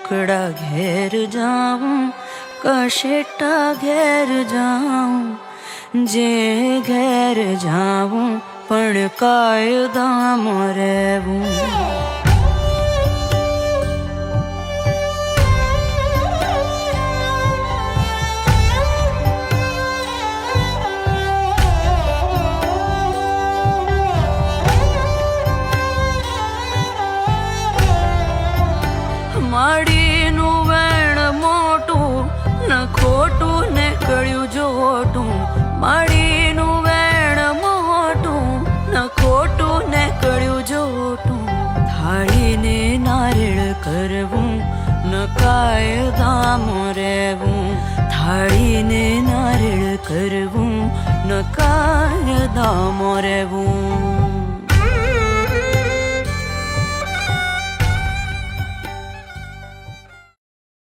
કુકડા ઘેર જાઉં કશેટા ઘેર જાઉં જે ઘેર જાઉં પણ કાયદામાં રહેવું. માડીનું વેણ મોટું ન ખોટું ને કળ્યું જોટું. માડીનું વેણ મોટું ન ખોટું ને કળ્યું જોટું. થાળીને નારિયેળ કરવું ન કાયદામાં રહેવું. થાળીને નારિયેળ કરવું ન કાયદામાં રહેવું.